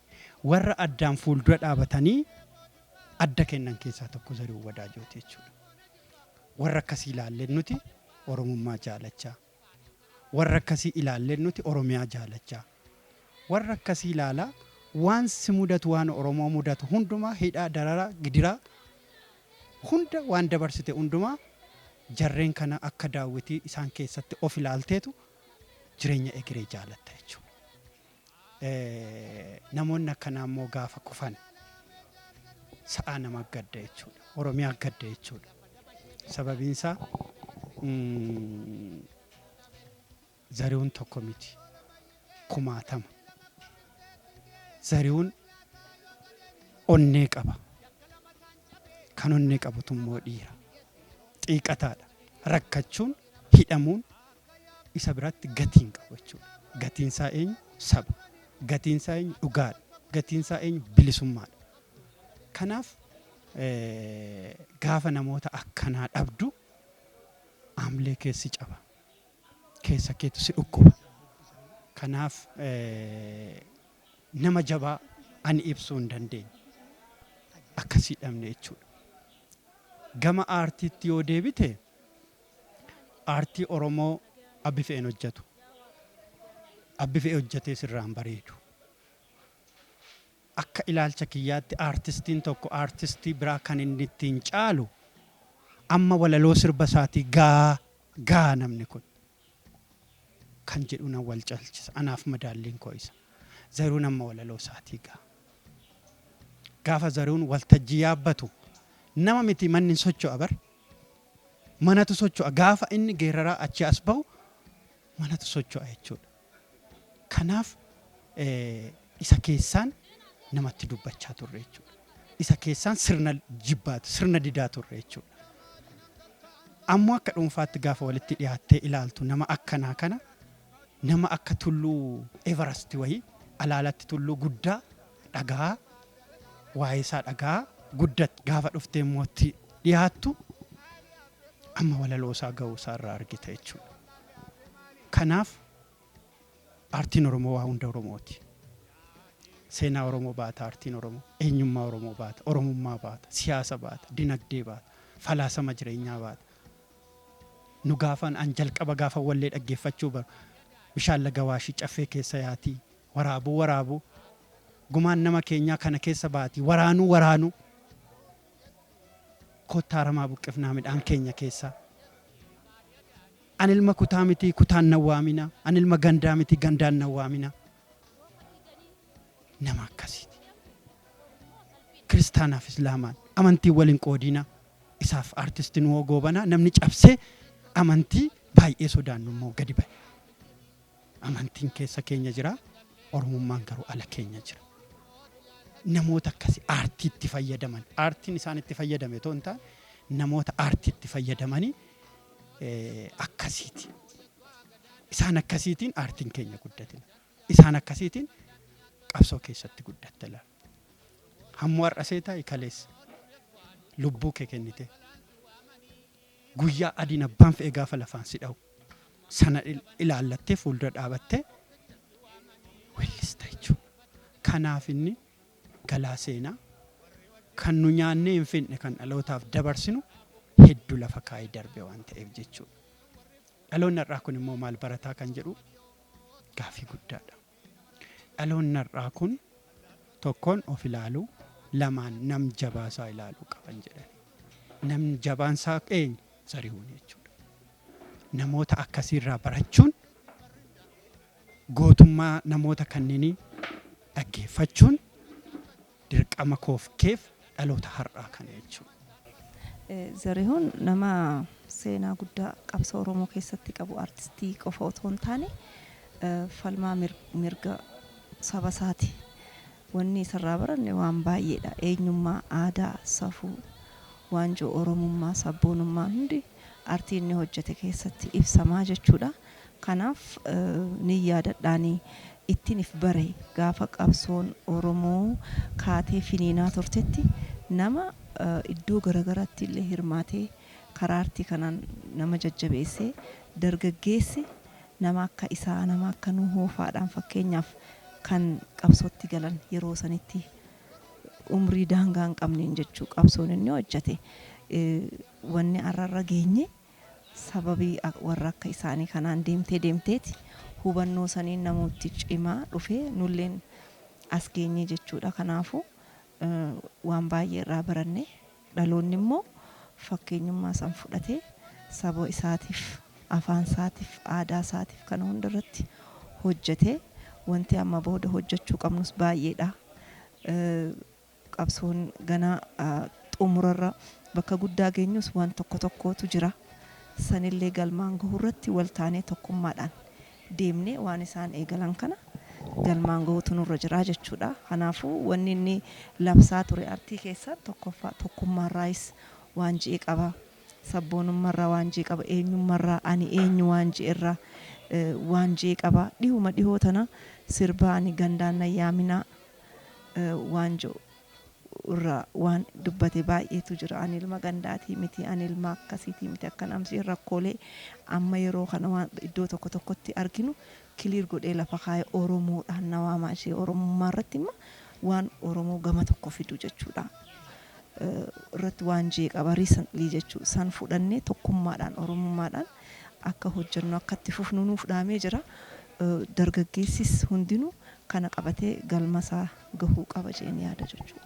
warra addaan fuuldura dhaabatanii adda kennan keessaa tokko Zarihuun Wadaajooti jechuudha. Warra akkasii ilaalleen nuti Oromummaa jaalachaa warra akkasii ilaalleen nuti Oromiyaa jaalachaa warra akkasii ilaalaa waan si mudatu waan Oromoo mudatu hundumaa hidhaa dararaa gidiraa hunda waan dabarsite hundumaa jarreen kana akka daawwitii isaan keessatti of ilaalteetu jireenya egeree jaalatta jechuudha. Namoonni akkanaa immoo gaafa kufan sa'aa nama gadda jechuudha. Oromiyaa gadda jechuudha. Sababiin isaa Zarihuun tokko miti kumaatama. Zarihuun onnee qaba. Kan onnee qabutu immoo dhiira. Xiiqataadha. Rakkachuun hidhamuun isa biratti gatiin qabu jechuudha. Gatiin isaa eenyu saba. Gatiin isaa eenyu dhugaadha. Gatiin isaa eenyu bilisummaadha. Kanaaf gaafa namoota akkanaa dhabdu amlee keessi caba. Keessa keetu si dhukkuba. Kanaaf nama jabaa ani ibsuu hin dandeenye. Akkasii dhabne jechuudha. Gama aartiitti yoo deebite aartii Oromoo Abbi Fe'een hojjetu. Abbi Fe'ee hojjetee sirraan bareedu. Akka ilaalcha kiyyaatti aartistiin tokko aartistii biraa kan inni ittiin caalu amma walaloo sirba isaatii gaa namni kun kan jedhu na wal caalchisa. Anaaf madaalliin koo isa. Zarihuun amma walaloo isaatii gaa. Gaafa Zarihuun waltajjii yaabbatu nama miti manni socho'a bar. Manatu socho'a. Gaafa inni geeraraa achi as bahu manatu socho'a jechuudha. Kanaaf isa keessaan namatti dubbachaa turre jechuudha. isa keessaan sirna jibbaatu sirna didaa turre jechuudha. Ammoo akka dhuunfaatti gaafa walitti dhiyaattee ilaaltu nama akkanaa kana nama akka tulluu Everest wayii alaalatti tulluu guddaa dhagaa waa'ee isaa dhagaa guddat gaafa dhuftee mootti dhiyaattu amma walaloo isaa ga'uu isaa irraa argita jechuudha. Kanaaf aartiin Oromoo waa hunda Oromooti. Seenaa Oromoo baata aartiin Oromoo, eenyummaa Oromoo baata, Oromummaa baata, siyaasa baata, dinagdee baata, falaasama jireenyaa baata. Nu gaafan an jalqaba gaafa wallee dhaggeeffachuu baru bishaan laga waashii caffee keessa yaatii waraabuu gumaan nama keenyaa kana keessa baati waraanuu kottaa ramaa buqqifnaa midhaan keenya keessaa. An ilma kutaa miti kutaan nawwaamina, an ilma gandaa miti gandaan nawwaamina. Nama akkasiiti. Kiristaanaaf Islaamaan amantii waliin qoodina. Isaaf aartistiin woo goobanaa namni cabsee amantii baay'ee sodaannu immoo gadi ba'e. Amantiin keessa keenya jira, Oromummaan garuu ala keenya jira. Namoota akkasii aartii itti fayyadaman, aartiin isaan itti fayyadame ta'uu hin taane namoota aartii itti fayyadamanii akkasiiti. Isaan akkasiitiin aartiin keenya guddatina. Isaan akkasiitiin qabsoo keessatti guddatte laala. Hammoo har'asee taa'e kaleessa lubbuu kee kennite. Guyyaa adiin abbaan fe'ee gaafa lafaan si dha'u sana ilaallattee fuuldura dhaabattee weellista jechuudha. Kanaaf inni galaa seenaa kan nu nyaannee hin finne kan dhalootaaf dabarsinu hedduu lafa kaa'ee darbe waan ta'eef jechuudha. Dhaloonni har'aa kun immoo maal barataa kan jedhu gaafii guddaadha. Dhaloonni har'aa kun tokkoon of ilaaluu, lamaan nam jabaasaa ilaaluu qaban jedhani. Namni jabaansaa eenyu? Zarihuun jechuudha. Namoota akkasiirraa barachuun gootummaa namoota kanneenii dhaggeeffachuun dirqama koof keef dhaloota har'aa kana jechuudha. Zarihuun nama seenaa guddaa qabsoo Oromoo keessatti qabu aartistii qofa otoo hin taane falmaa mirga saba isaati. Wanni isarraa baranne waan baay'eedha. Eenyummaa, aadaa, safuu, waanjoo Oromummaa, sabboonummaa hundi aartii inni hojjete keessatti ibsamaa jechuudha. Kanaaf ni yaadadhaanii ittiin if bare gaafa qabsoon Oromoo kaatee finiinaa turtetti nama iddoo garagaraatti illee hirmaatee karaa aartii kanaan nama jajjabeessee dargaggeessi nama akka isaa nama akka nu hoofaadhaan fakkeenyaaf kan qabsootti galan yeroo sanitti umrii daangaa hin qabneen jechuu qabsoon inni hojjete wanni arrarra geenye sababii warra akka isaanii kanaan deemteeti hubannoo saniin namooti cimaa dhufee nulleen as geenye jechuudha. Kanaafuu waan baay'ee irraa baranne dhaloonni immoo fakkeenyummaa san fudhatee saba isaatiif afaan isaatiif aadaa isaatiif kana hundarratti hojjetee wanti amma booda hojjechuu qabnus baay'eedha. Qabsoon ganaa xumurarra bakka guddaa geenyus waan tokkotu jira. Sanillee galmaan gahurratti waltaanee tokkummaadhaan deemnee waan isaan eegalan kana galmaan gahuutu nurra jira jechuudha. Kanaafuu wanni inni labsaa ture aartii keessaa tokkummaarraayis waan ji'e qaba. Sabboonummaarraa waan ji'e qaba. Eenyummaarraa ani eenyu waan ji'erraa waan ji'e qaba. Dhihuma dhihoo tana sirbaa ani gandaan nayyaaminaa waan ji'u irraa waan dubbate baay'eetu jira. Ani ilma gandaatii miti, ani ilma akkasiitii miti akkan amsii rakkoolee amma yeroo kana waan iddoo tokkotti arginu kiliir godhee lafa kaa'ee Oromoodhaan nawaamaa ishee Oromummaa irratti immoo waan Oromoo gama tokko fidu jechuudha. Irratti waan jee qaba recently jechuu san fudhannee tokkummaadhaan Oromummaadhaan akka hojjennu akka itti fufnu nuuf dhaamee jira. Dargaggeessis hundinuu kana qabatee galmasaa gahuu qaba jeen yaada jechuudha.